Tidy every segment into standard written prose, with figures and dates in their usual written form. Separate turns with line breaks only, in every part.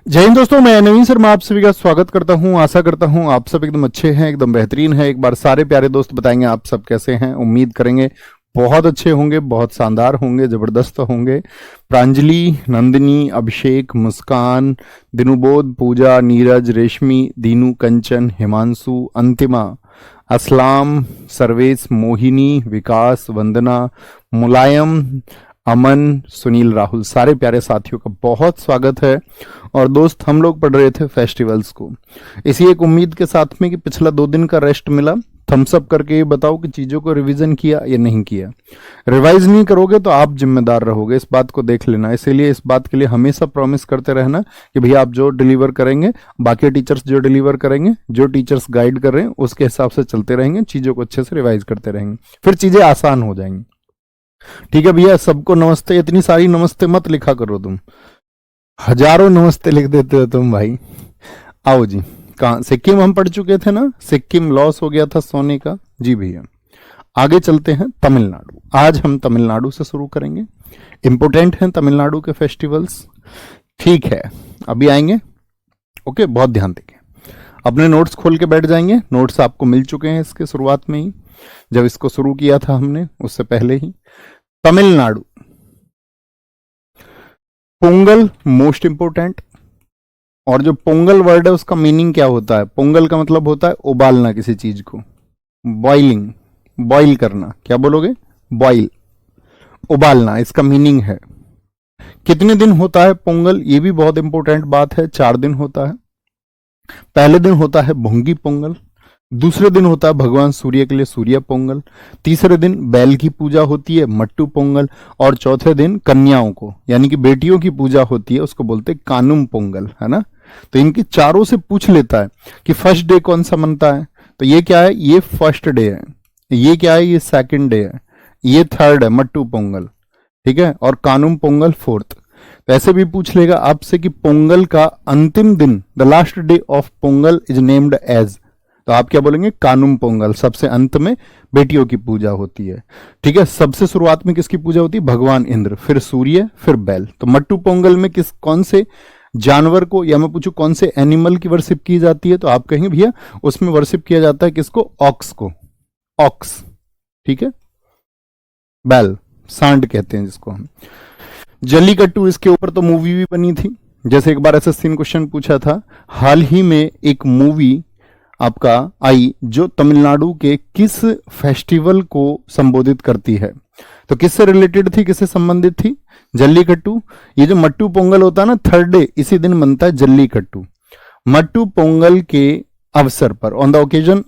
जय हिंद दोस्तों, मैं नवीन शर्मा आप सभी का स्वागत करता हूं। आशा करता हूं आप सब एकदम अच्छे हैं, एकदम बेहतरीन हैं। एक बार सारे प्यारे दोस्त बताएंगे आप सब कैसे हैं। उम्मीद करेंगे बहुत अच्छे होंगे, बहुत शानदार होंगे, जबरदस्त होंगे। प्रांजलि, नंदिनी, अभिषेक, मुस्कान, दिनुबोध, पूजा, नीरज, रेशमी, दीनू, कंचन, हिमांशु, अंतिमा, असलाम, सर्वेश, मोहिनी, विकास, वंदना, मुलायम, अमन, सुनील, राहुल, सारे प्यारे साथियों का बहुत स्वागत है। और दोस्त, हम लोग पढ़ रहे थे फेस्टिवल्स को, इसी एक उम्मीद के साथ में कि पिछला 2 दिन का रेस्ट मिला। थम्स अप करके ये बताओ कि चीजों को रिवीजन किया या नहीं किया। रिवाइज नहीं करोगे तो आप जिम्मेदार रहोगे, इस बात को देख लेना। इसीलिए इस बात के लिए हमेशा प्रॉमिस करते रहना कि भैया आप जो डिलीवर करेंगे, बाकी टीचर्स जो डिलीवर करेंगे, जो टीचर्स गाइड कर रहे हैं उसके हिसाब से चलते रहेंगे, चीजों को अच्छे से रिवाइज करते रहेंगे, फिर चीजें आसान हो जाएंगी। ठीक है भैया, सबको नमस्ते। इतनी सारी नमस्ते मत लिखा करो, तुम हजारों नमस्ते लिख देते हो तुम भाई। आओ जी, कहाँ सिक्किम हम पढ़ चुके थे ना, सिक्किम लॉस हो गया था सोने का। जी भैया, आगे चलते हैं तमिलनाडु। आज हम तमिलनाडु से शुरू करेंगे। इंपोर्टेंट हैं तमिलनाडु के फेस्टिवल्स। ठीक है, अभी आएंगे। ओके, बहुत ध्यान देंगे। अपने नोट्स खोल के बैठ जाएंगे। नोट्स आपको मिल चुके हैं इसके शुरुआत में ही, जब इसको शुरू किया था हमने उससे पहले ही। Tamil Nadu, Pongal most important. और जो पोंगल वर्ड है उसका मीनिंग क्या होता है? पोंगल का मतलब होता है उबालना किसी चीज को, बॉइलिंग, बॉइल करना। क्या बोलोगे? बॉइल, उबालना, इसका मीनिंग है। कितने दिन होता है पोंगल? ये भी बहुत इंपॉर्टेंट बात है। 4 दिन होता है। पहले दिन होता है भोंगी पोंगल, दूसरे दिन होता है भगवान सूर्य के लिए सूर्य पोंगल, तीसरे दिन बैल की पूजा होती है मट्टू पोंगल, और चौथे दिन कन्याओं को यानी कि बेटियों की पूजा होती है, उसको बोलते हैं कानुम पोंगल, है ना। तो इनकी चारों से पूछ लेता है कि फर्स्ट डे कौन सा मनता है, तो ये क्या है? ये फर्स्ट डे है। ये क्या है? ये सेकंड डे है। ये थर्ड है, मट्टू पोंगल। ठीक है, और कानुम पोंगल फोर्थ। तो ऐसे भी पूछ लेगा आपसे कि पोंगल का अंतिम दिन, the last day of Pongal is named as, तो आप क्या बोलेंगे? कानुम पोंगल। सबसे अंत में बेटियों की पूजा होती है। ठीक है, सबसे शुरुआत में किसकी पूजा होती है? भगवान इंद्र, फिर सूर्य, फिर बैल। तो मट्टू पोंगल में कौन से जानवर को, या मैं पूछूं कौन से एनिमल की वर्शिप की जाती है, तो आप कहेंगे भैया उसमें वर्शिप किया जाता है किसको? ऑक्स को, ऑक्स। ठीक है, बैल, सांड कहते हैं जिसको हम। जल्लीकट्टू, इसके ऊपर तो मूवी भी बनी थी। जैसे एक बार एसएससी ने क्वेश्चन पूछा था, हाल ही में एक मूवी आपका आई जो तमिलनाडु के किस फेस्टिवल को संबोधित करती है, तो किससे रिलेटेड थी, किससे संबंधित थी? जल्लीकट्टू। ये जो मट्टू पोंगल होता है ना, थर्ड डे इसी दिन बनता है जल्लीकट्टू। मट्टू पोंगल के अवसर पर, on the occasion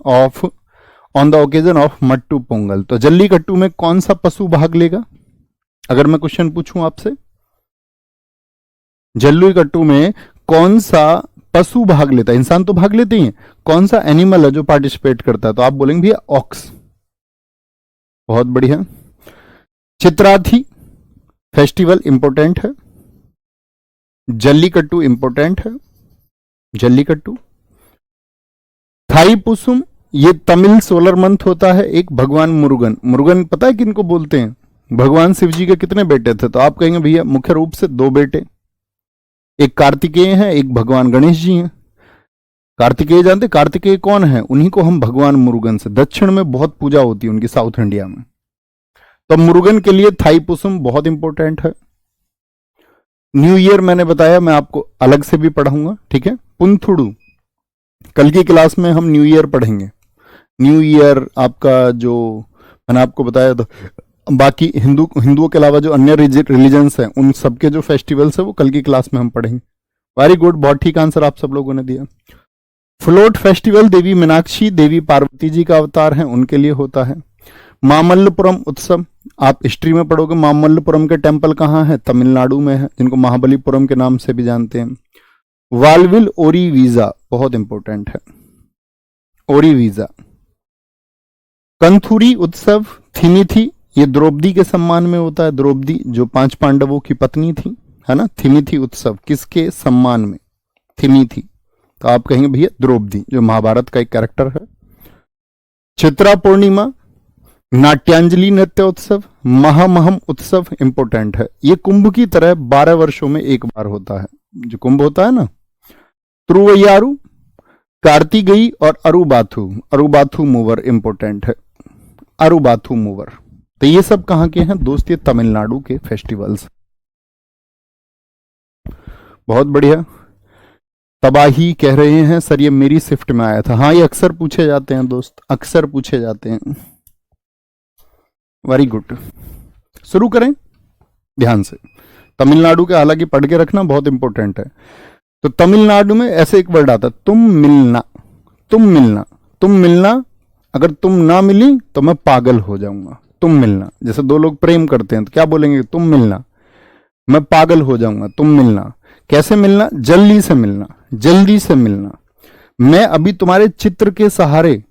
of Mattu Pongal. तो जल्लीकट्टू में कौन सा पशु भाग लेगा? अगर मैं क्वेश्चन पूछूं आपसे, जल्लीकट्टू में कौन सा पशु भाग लेता है? इंसान तो भाग लेते हैं, कौन सा एनिमल है जो पार्टिसिपेट करता है? तो आप बोलेंगे भैया ऑक्स। बहुत बढ़िया। चित्राथी फेस्टिवल इंपोर्टेंट है, जल्लीकट्टू इंपोर्टेंट है। जल्लीकट्टू। थाईपुसम, ये तमिल सोलर मंथ होता है। एक भगवान मुरुगन, मुरुगन पता है किनको बोलते हैं? भगवान शिव जी के कितने बेटे थे? तो आप कहेंगे भैया मुख्य रूप से 2 बेटे, एक कार्तिकेय है, एक भगवान गणेश जी हैं। कार्तिकेय जानते? कार्तिकेय कौन है? उन्हीं को हम भगवान मुरुगन से, दक्षिण में बहुत पूजा होती है उनकी, साउथ इंडिया में। तो मुरुगन के लिए थाईपुसम बहुत इंपॉर्टेंट है। न्यू ईयर मैंने बताया, मैं आपको अलग से भी पढ़ाऊंगा। ठीक है, पुंथुडू, कल की क्लास में हम न्यू ईयर पढ़ेंगे। न्यू ईयर आपका जो मैंने आपको बताया था, बाकी हिंदुओं के अलावा जो अन्य रिलीजन्स हैं उन सबके जो फेस्टिवल्स है वो कल की क्लास में हम पढ़ेंगे। वेरी गुड, बहुत ठीक आंसर आप सब लोगों ने दिया। फ्लोट फेस्टिवल देवी मीनाक्षी, देवी पार्वती जी का अवतार है, उनके लिए होता है। मामल्लपुरम उत्सव, आप हिस्ट्री में पढ़ोगे मामल्लपुरम के टेम्पल कहाँ है? तमिलनाडु में है, जिनको महाबलीपुरम के नाम से भी जानते हैं। वालविल ओरी वीजा बहुत इंपॉर्टेंट है, ओरी वीजा। कंथुरी उत्सव, थिमिथी, ये द्रौपदी के सम्मान में होता है। द्रौपदी जो 5 पांडवों की पत्नी थी, है ना। थिमिथी उत्सव किसके सम्मान में? थिमिथी। तो आप कहेंगे भैया द्रौपदी, जो महाभारत का एक कैरेक्टर है। चित्रा पूर्णिमा, नाट्यांजलि नृत्य उत्सव, महामहम उत्सव इंपोर्टेंट है। ये कुंभ की तरह 12 वर्षों में एक बार होता है। जो कुंभ होता है ना, त्रुवैयारू, कार्तिगई और अरुबाथु। अरुबाथु मूवर इंपोर्टेंट है, अरुबाथु मूवर। तो ये सब कहां के हैं दोस्त? ये तमिलनाडु के फेस्टिवल्स। बहुत बढ़िया। तबाही कह रहे हैं सर ये मेरी शिफ्ट में आया था। हाँ, ये अक्सर पूछे जाते हैं दोस्त, अक्सर पूछे जाते हैं। Very good. शुरू करें ध्यान से। तमिलनाडु के हालांकि पढ़ के रखना बहुत इंपॉर्टेंट है। तो तमिलनाडु में ऐसे एक वर्ड आता है, तुम मिलना। तुम मिलना, तुम मिलना। अगर तुम ना मिली तो मैं पागल हो जाऊंगा। तुम मिलना, जैसे दो लोग प्रेम करते हैं तो क्या बोलेंगे? तुम मिलना, मैं पागल हो जाऊंगा। तुम मिलना। कैसे मिलना? जल्दी से मिलना, जल्दी से मिलना। मैं अभी तुम्हारे चित्र के सहारे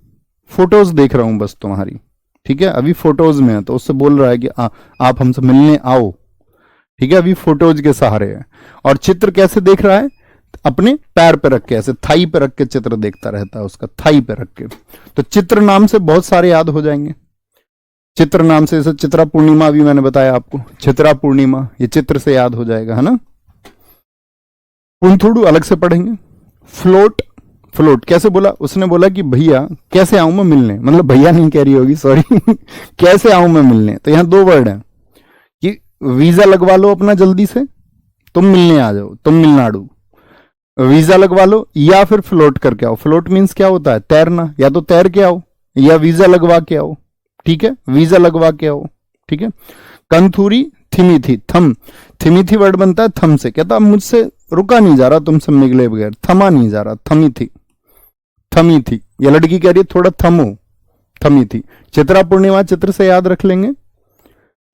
फोटोज देख रहा हूं बस तुम्हारी, ठीक है? अभी फोटोज में है तो उससे बोल रहा है कि आप हमसे मिलने आओ, ठीक है? अभी फोटोज के सहारे है। और चित्र कैसे देख रहा है? अपने पैर पे रख के, ऐसे थाई पे रख के चित्र देखता रहता है उसका, थाई पे रख के। तो चित्र नाम से बहुत सारे याद हो जाएंगे। चित्र नाम से, जैसे चित्रा पूर्णिमा अभी मैंने बताया आपको, चित्रा पूर्णिमा, ये चित्र से याद हो जाएगा, है ना? पुंथुडू अलग से पढ़ेंगे। फ्लोट, फ्लोट कैसे बोला? उसने बोला कि भैया कैसे आऊं मैं मिलने, मतलब भैया नहीं कह रही होगी, सॉरी कैसे आऊं मैं मिलने। तो यहां दो वर्ड हैं कि वीजा लगवा लो अपना जल्दी से, तुम मिलने आ जाओ, तुम मिलनाडु। वीजा लगवा लो या फिर फ्लोट करके आओ। फ्लोट मीन्स क्या होता है? तैरना। या तो तैर के आओ या वीजा लगवा के आओ, ठीक है? वीजा लगवा के आओ, ठीक है? कंथूरी, थिमिथी, थम। थिमिथी वर्ड बनता है थम से। कहता मुझसे रुका नहीं जा रहा तुमसे मिले बगैर, थमा नहीं जा रहा। थमी थी, थमी थी। ये लड़की कह रही है थोड़ा थमो, थमी थी। चित्रा पूर्णिमा चित्र से याद रख लेंगे,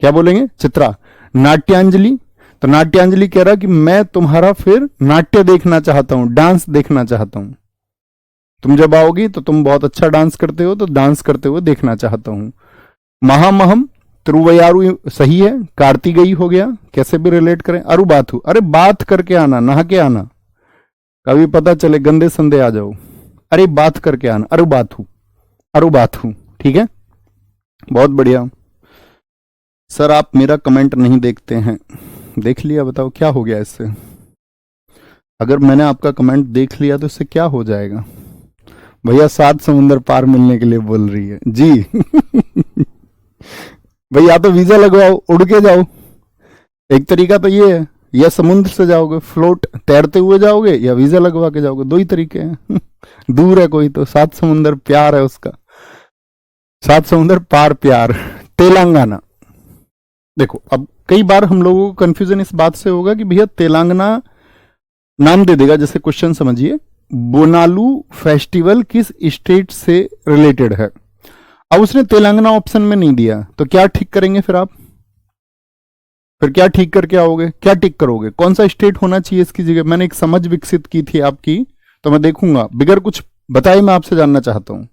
क्या बोलेंगे? चित्रा। नाट्यांजलि, तो नाट्यांजलि कह रहा कि मैं तुम्हारा फिर नाट्य देखना चाहता हूं, डांस देखना चाहता हूं। तुम जब आओगी तो तुम बहुत अच्छा डांस करते हो, तो डांस करते हुए देखना चाहता हूं। महामहम, त्रुवयारु सही है। कार्तिगई हो गया, कैसे भी रिलेट करें। अरुबाथु, अरे बात करके आना, नहा के आना, कभी पता चले गंदे संदे आ जाओ। अरे बात करके आना, अरुबाथु, अरुबाथु, ठीक है? बहुत बढ़िया। सर आप मेरा कमेंट नहीं देखते हैं। देख लिया, बताओ क्या हो गया इससे? अगर मैंने आपका कमेंट देख लिया तो इससे क्या हो जाएगा? भैया 7 समुंदर पार मिलने के लिए बोल रही है जी भाई या तो वीजा लगवाओ, उड़ के जाओ, एक तरीका तो ये है, या समुद्र से जाओगे फ्लोट तैरते हुए जाओगे, या वीजा लगवा के जाओगे, दो ही तरीके हैं दूर है कोई तो 7 समुंदर प्यार है उसका, 7 समुंदर पार प्यार। तेलंगाना, देखो अब कई बार हम लोगों को कंफ्यूजन इस बात से होगा कि भैया तेलंगाना नाम दे देगा, जैसे क्वेश्चन समझिए, बोनालू फेस्टिवल किस स्टेट से रिलेटेड है। अब उसने तेलंगाना ऑप्शन में नहीं दिया, तो क्या ठीक करेंगे फिर आप? फिर क्या ठीक करके आओगे? क्या टिक करोगे? कौन सा स्टेट होना चाहिए इसकी जगह? मैंने एक समझ विकसित की थी आपकी, तो मैं देखूंगा बिगर कुछ बताए। मैं आपसे जानना चाहता हूं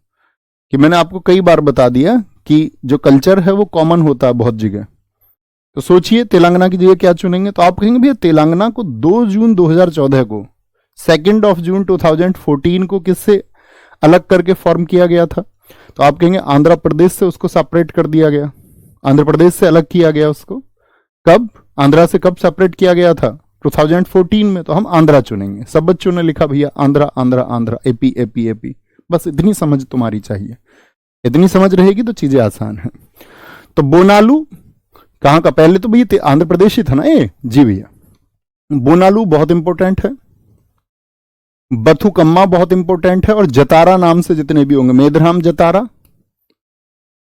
कि मैंने आपको कई बार बता दिया कि जो कल्चर है वो कॉमन होता है बहुत जगह। तो सोचिए तेलंगाना की जगह क्या चुनेंगे? तो आप कहेंगे भैया तेलंगाना को 2 जून 2014 को, 2 जून 2014 को किससे अलग करके फॉर्म किया गया था? तो आप कहेंगे आंध्र प्रदेश से उसको सेपरेट कर दिया गया, आंध्र प्रदेश से अलग किया गया उसको। कब? आंध्रा से कब सेपरेट किया गया था? 2014 में। तो हम आंध्रा चुनेंगे। सब बच्चों ने लिखा भैया Andhra Andhra Andhra, AP AP AP. बस इतनी समझ तुम्हारी चाहिए, इतनी समझ रहेगी तो चीजें आसान है। तो बोनालू कहां का? पहले तो भैया आंध्र प्रदेश ही था ना ये जी भैया। बोनालू बहुत इंपॉर्टेंट है, बथुकम्मा बहुत इंपॉर्टेंट है, और जतारा नाम से जितने भी होंगे, मेधराम जतारा,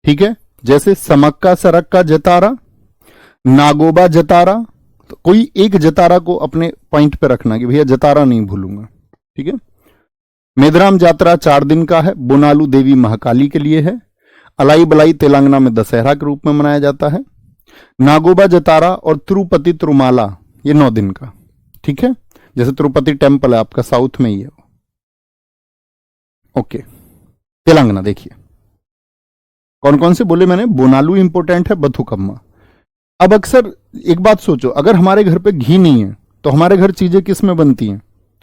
ठीक है, जैसे समक्का सरक्का जतारा, नागोबा जतारा। तो कोई एक जतारा को अपने पॉइंट पे रखना कि भैया जतारा नहीं भूलूंगा, ठीक है। मेधराम यात्रा 4 दिन का है, बोनालू देवी महाकाली के लिए है। अलाई बलाई तेलंगाना में दशहरा के रूप में मनाया जाता है। नागोबा जतारा और तिरुपति तिरुमाला ये 9 दिन का, ठीक है। जैसे तिरुपति टेम्पल है आपका साउथ में ही है। ओके, तेलंगाना देखिए कौन कौन से बोले मैंने। बोनालू इंपोर्टेंट है, बथुकम्मा। अब अक्सर एक बात सोचो, अगर हमारे घर पे घी नहीं है तो हमारे घर चीजें किस में बनती हैं?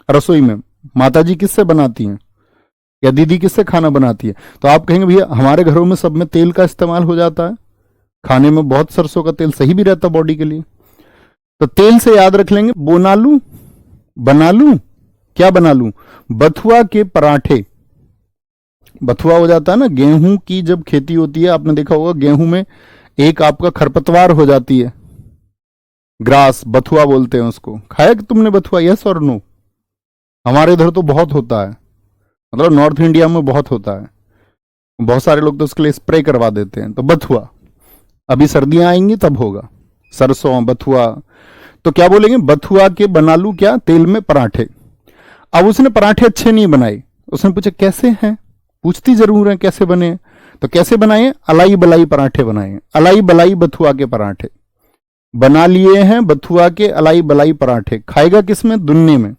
रसोई में माताजी किससे बनाती हैं या दीदी किससे खाना बनाती है? तो आप कहेंगे भैया हमारे घरों में सब में तेल का इस्तेमाल हो जाता है, खाने में बहुत सरसों का तेल सही भी रहता बॉडी के लिए। तो तेल से याद रख लेंगे बोनालू, बनालू, क्या बना लूं? बथुआ के पराठे। बथुआ हो जाता है ना, गेहूं की जब खेती होती है, आपने देखा होगा गेहूं में एक आपका खरपतवार हो जाती है, ग्रास, बथुआ बोलते हैं उसको। खाया कि तुमने बथुआ? यस और नो? हमारे इधर तो बहुत होता है, मतलब नॉर्थ इंडिया में बहुत होता है, बहुत सारे लोग तो उसके लिए स्प्रे करवा देते हैं। तो बथुआ, अभी सर्दियां आएंगी तब होगा, सरसों, बथुआ। तो क्या बोलेंगे? बथुआ के बना लूं क्या? तेल में पराठे। अब उसने पराठे अच्छे नहीं बनाए, उसने पूछा कैसे हैं, पूछती जरूर है कैसे बने। तो कैसे बनाए? अलाई बलाई पराठे बनाए, अलाई बलाई बथुआ के पराठे बना लिए हैं, बथुआ के अलाई बलाई पराठे। खाएगा किसमें? दुन्ने में।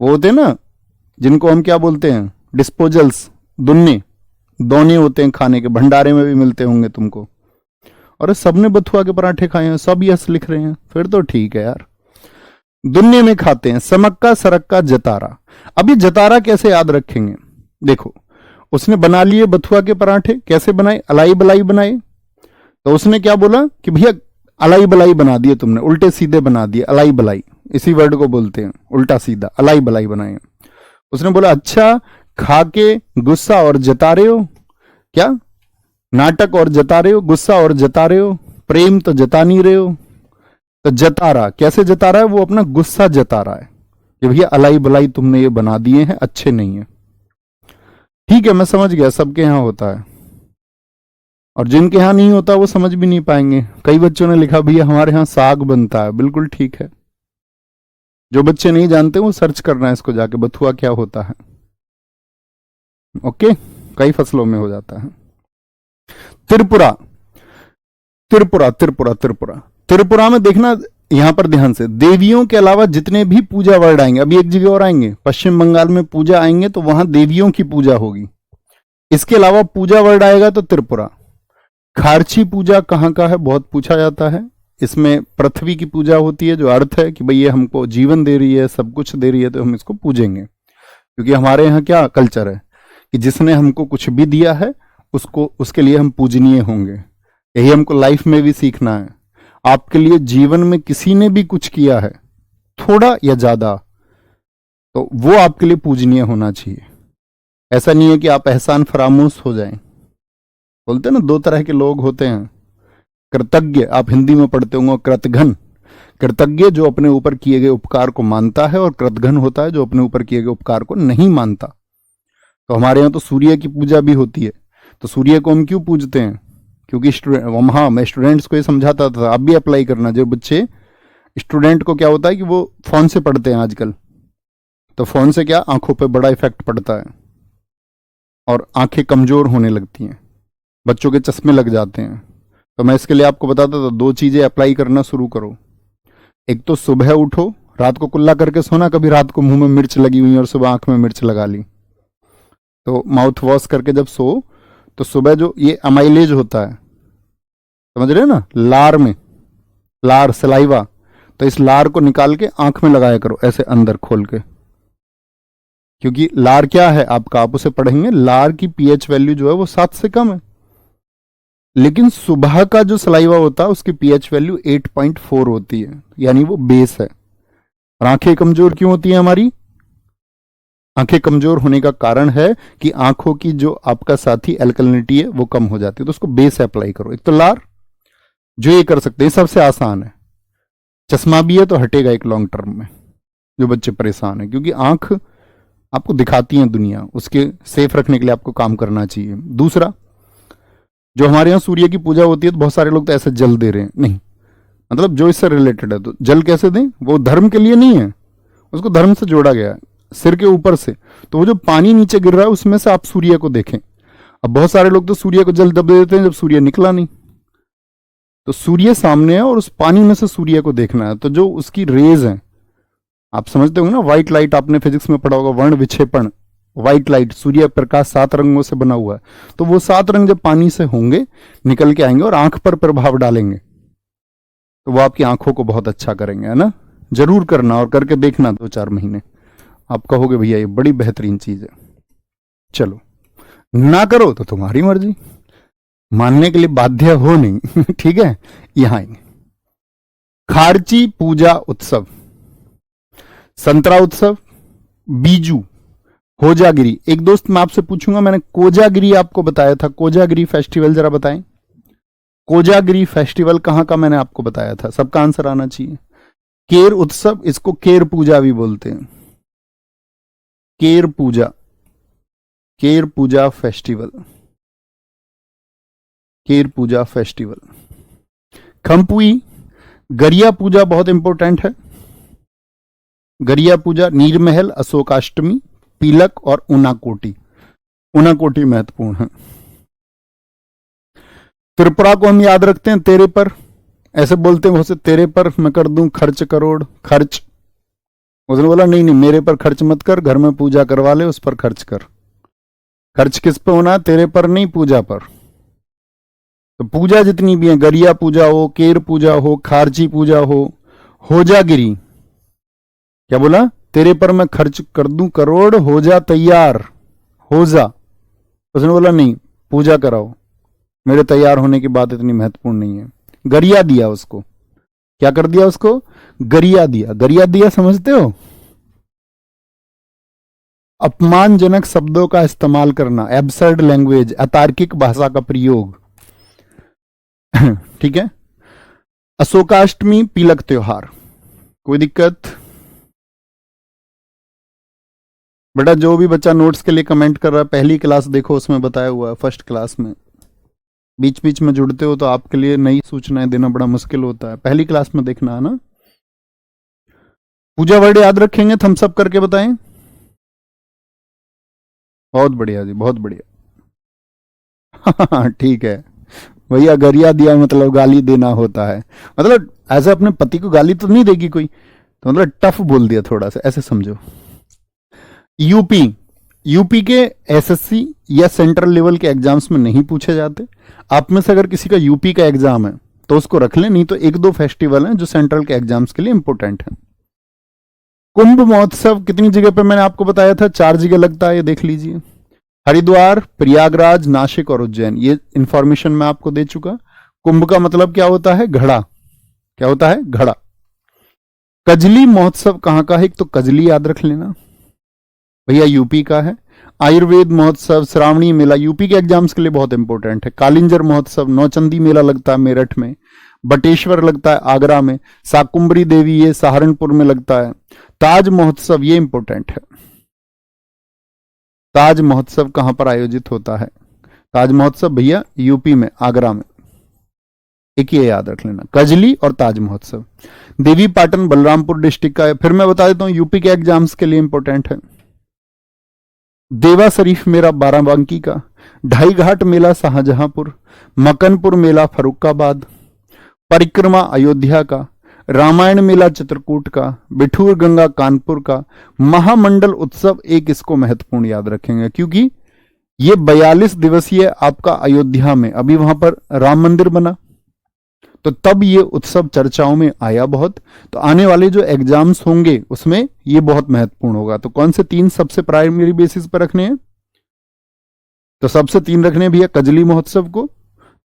वो होते हैं ना जिनको हम क्या बोलते हैं, डिस्पोजल्स, दुन्ने, दोने होते हैं खाने के, भंडारे में भी मिलते होंगे तुमको। और सबने बथुआ के पराठे खाए हैं, सब यस लिख रहे हैं, फिर तो ठीक है यार। दुन्ने में खाते हैं, समक्का सरक्का जतारा। अब ये जतारा कैसे याद रखेंगे? देखो, उसने बना लिए बथुआ के पराठे, कैसे बनाए? अलाई बलाई बनाए। तो उसने क्या बोला कि भैया अलाई बलाई बना दिए तुमने, उल्टे सीधे बना दिए, अलाई बलाई, इसी वर्ड को बोलते हैं उल्टा सीधा, अलाई बलाई बनाए। उसने बोला अच्छा, खा के गुस्सा और जता रहे हो क्या? नाटक और जता रहे हो, गुस्सा और जता रहे हो, प्रेम तो जता नहीं रहे हो। तो जता रहा, कैसे जता रहा है? वो अपना गुस्सा जता रहा है कि भैया अलाई बलाई तुमने ये बना दिए हैं, अच्छे नहीं है। ठीक है, मैं समझ गया, सबके यहां होता है, और जिनके यहां नहीं होता वो समझ भी नहीं पाएंगे। कई बच्चों ने लिखा भैया हमारे यहां साग बनता है, बिल्कुल ठीक है। जो बच्चे नहीं जानते वो सर्च करना है इसको जाके, बथुआ क्या होता है। ओके, कई फसलों में हो जाता है। त्रिपुरा, त्रिपुरा त्रिपुरा त्रिपुरा, त्रिपुरा में देखना, यहां पर ध्यान से, देवियों के अलावा जितने भी पूजा वर्ड आएंगे, अभी एक जगह और आएंगे, पश्चिम बंगाल में पूजा आएंगे तो वहां देवियों की पूजा होगी। इसके अलावा पूजा वर्ड आएगा तो त्रिपुरा। खारची पूजा कहां का है, बहुत पूछा जाता है। इसमें पृथ्वी की पूजा होती है, जो अर्थ है कि भाई ये हमको जीवन दे रही है, सब कुछ दे रही है, तो हम इसको पूजेंगे। क्योंकि हमारे यहाँ क्या कल्चर है कि जिसने हमको कुछ भी दिया है उसको, उसके लिए हम पूजनीय होंगे। यही हमको लाइफ में भी सीखना है। आपके लिए जीवन में किसी ने भी कुछ किया है, थोड़ा या ज्यादा, तो वो आपके लिए पूजनीय होना चाहिए। ऐसा नहीं है कि आप एहसान फरामोश हो जाएं। बोलते हैं ना, दो तरह के लोग होते हैं, कृतज्ञ, आप हिंदी में पढ़ते होंगे, कृतघ्न। कृतज्ञ जो अपने ऊपर किए गए उपकार को मानता है, और कृतघ्न होता है जो अपने ऊपर किए गए उपकार को नहीं मानता। तो हमारे यहाँ तो सूर्य की पूजा भी होती है। तो सूर्य को हम क्यों पूजते हैं? क्योंकि हाँ, मैं स्टूडेंट्स को ये समझाता था, आप भी अप्लाई करना। जो बच्चे, स्टूडेंट को क्या होता है कि वो फोन से पढ़ते हैं आजकल, तो फोन से क्या आंखों पे बड़ा इफेक्ट पड़ता है और आंखें कमजोर होने लगती हैं, बच्चों के चश्मे लग जाते हैं। तो मैं इसके लिए आपको बताता था, दो चीजें अप्लाई करना शुरू करो। एक तो सुबह उठो, रात को कुल्ला करके सोना, कभी रात को मुंह में मिर्च लगी हुई और सुबह आंख में मिर्च लगा ली। तो माउथ वॉश करके जब सो, तो सुबह जो ये अमाइलेज होता है, समझ रहे हैं ना, लार में, लार सलाइवा, तो इस लार को निकाल के आंख में लगाया करो, ऐसे अंदर खोल के। क्योंकि लार क्या है आपका, आप उसे पढ़ेंगे, लार की पीएच वैल्यू जो है वो 7 से कम है। लेकिन सुबह का जो सलाइवा होता है उसकी पीएच वैल्यू 8.4 होती है, यानी वो बेस है। और आंखें कमजोर क्यों होती हैं हमारी? आंखें कमजोर होने का कारण है कि आंखों की जो आपका साथी एल्कलिनिटी है वो कम हो जाती है। तो उसको बेस अप्लाई करो। एक तो लार, जो ये कर सकते हैं, सबसे आसान है। चश्मा भी है तो हटेगा एक लॉन्ग टर्म में, जो बच्चे परेशान हैं, क्योंकि आंख आपको दिखाती है दुनिया, उसके सेफ रखने के लिए आपको काम करना चाहिए। दूसरा, जो हमारे यहाँ सूर्य की पूजा होती है, तो बहुत सारे लोग तो ऐसे जल दे रहे हैं, नहीं, मतलब जो इससे रिलेटेड है, तो जल कैसे दें? वो धर्म के लिए नहीं है, उसको धर्म से जोड़ा गया है, सिर के ऊपर से। तो वो जो पानी नीचे गिर रहा है उसमें से आप सूर्य को देखें। अब बहुत सारे लोग तो सूर्य को जल दब देते हैं जब सूर्य निकला नहीं। तो सूर्य सामने है और उस पानी में से सूर्य को देखना है। तो जो उसकी रेज है, आप समझते होंगे ना, व्हाइट लाइट, आपने फिजिक्स में पढ़ा होगा, वर्ण विक्षेपण, व्हाइट लाइट, सूर्य प्रकाश 7 रंगों से बना हुआ है। तो वो 7 रंग जब पानी से होंगे, निकल के आएंगे और आंख पर प्रभाव डालेंगे, तो वो आपकी आंखों को बहुत अच्छा करेंगे, है ना। जरूर करना और करके देखना 2-4 महीने, आप कहोगे भैया ये बड़ी बेहतरीन चीज है। चलो, ना करो तो तुम्हारी मर्जी, मानने के लिए बाध्य हो नहीं। ठीक है, यहां आएंगे। खारची पूजा उत्सव, संतरा उत्सव, बीजू, होजागिरी। एक दोस्त मैं आपसे पूछूंगा, मैंने कोजागिरी आपको बताया था, कोजागिरी फेस्टिवल जरा बताएं। कोजागिरी फेस्टिवल कहां का मैंने आपको बताया था, सबका आंसर आना चाहिए। केर उत्सव, इसको केर पूजा भी बोलते हैं, केर पूजा, केर पूजा फेस्टिवल, केर पूजा फेस्टिवल। खंपुई, गरिया पूजा बहुत इंपॉर्टेंट है, गरिया पूजा, नीरमहल, अशोकाष्टमी, पीलक और ऊनाकोटी। ऊनाकोटी महत्वपूर्ण है। त्रिपुरा को हम याद रखते हैं तेरे पर, ऐसे बोलते हैं बहुत से, तेरे पर मैं कर दूं खर्च करोड़, खर्च। उसने बोला नहीं नहीं, मेरे पर खर्च मत कर, घर में पूजा करवा ले, उस पर खर्च कर। खर्च किस पे होना है, तेरे पर नहीं, पूजा पर। तो पूजा जितनी भी है, गरिया पूजा हो, केर पूजा हो, खारची पूजा हो, होजागिरी, क्या बोला, तेरे पर मैं खर्च कर दूं करोड़, हो जा तैयार, हो जा। उसने बोला नहीं, पूजा कराओ, मेरे तैयार होने की बात इतनी महत्वपूर्ण नहीं है। गरिया दिया उसको, क्या कर दिया उसको, गरिया दिया। गरिया दिया समझते हो, अपमानजनक शब्दों का इस्तेमाल करना, एब्सर्ड लैंग्वेज, अतार्किक भाषा का प्रयोग। ठीक है। अशोकाष्टमी, पीलक त्योहार, कोई दिक्कत? बेटा जो भी बच्चा नोट्स के लिए कमेंट कर रहा है, पहली क्लास देखो, उसमें बताया हुआ है, फर्स्ट क्लास में। बीच बीच में जुड़ते हो तो आपके लिए नई सूचनाएं देना बड़ा मुश्किल होता है, पहली क्लास में देखना है ना। पूजा वर्ड याद रखेंगे, थम्स अप करके बताएं। बहुत बढ़िया जी, बहुत बढ़िया। ठीक है भैया, गरिया दिया मतलब गाली देना होता है, मतलब ऐसे अपने पति को गाली तो नहीं देगी कोई, तो मतलब टफ बोल दिया थोड़ा सा, ऐसे समझो। यूपी, यूपी के एसएससी या सेंट्रल लेवल के एग्जाम्स में नहीं पूछे जाते। आप में से अगर किसी का यूपी का एग्जाम है तो उसको रख लें, नहीं तो एक दो फेस्टिवल हैं जो सेंट्रल के एग्जाम्स के लिए इंपॉर्टेंट है। कुंभ महोत्सव कितनी जगह पे मैंने आपको बताया था, 4 जगह लगता है, ये देख लीजिए। हरिद्वार, प्रयागराज, नासिक और उज्जैन, ये इंफॉर्मेशन मैं आपको दे चुका। कुंभ का मतलब क्या होता है, घड़ा, क्या होता है, घड़ा। कजली महोत्सव कहां का है, एक तो कजली याद रख लेना भैया, यूपी का है। आयुर्वेद महोत्सव, श्रावणी मेला, यूपी के एग्जाम्स के लिए बहुत इंपॉर्टेंट है। कालिंजर महोत्सव, नौचंदी मेला लगता है मेरठ में। बटेश्वर लगता है आगरा में। साकुम्बरी देवी ये सहारनपुर में लगता है। ताज महोत्सव ये इंपॉर्टेंट है। ताज महोत्सव कहां पर आयोजित होता है, ताज महोत्सव भैया यूपी में, आगरा में। एक ये याद रख लेना, कजली और ताज महोत्सव। देवी पाटन बलरामपुर डिस्ट्रिक्ट का है। फिर मैं बता देता हूं यूपी के एग्जाम्स के लिए इंपॉर्टेंट है। देवा शरीफ मेला बाराबंकी का, ढाई घाट मेला शाहजहांपुर, मकनपुर मेला फरुखाबाद, परिक्रमा अयोध्या का, रामायण मेला चित्रकूट का, बिठूर गंगा कानपुर का, महामंडल उत्सव एक इसको महत्वपूर्ण याद रखेंगे क्योंकि ये 42 दिवसीय आपका अयोध्या में, अभी वहां पर राम मंदिर बना तो तब ये उत्सव चर्चाओं में आया बहुत। तो आने वाले जो एग्जाम्स होंगे उसमें ये बहुत महत्वपूर्ण होगा। तो कौन से 3 सबसे प्राइमरी बेसिस पर रखने हैं, तो सबसे 3 रखने हैं भैया, कजली महोत्सव को,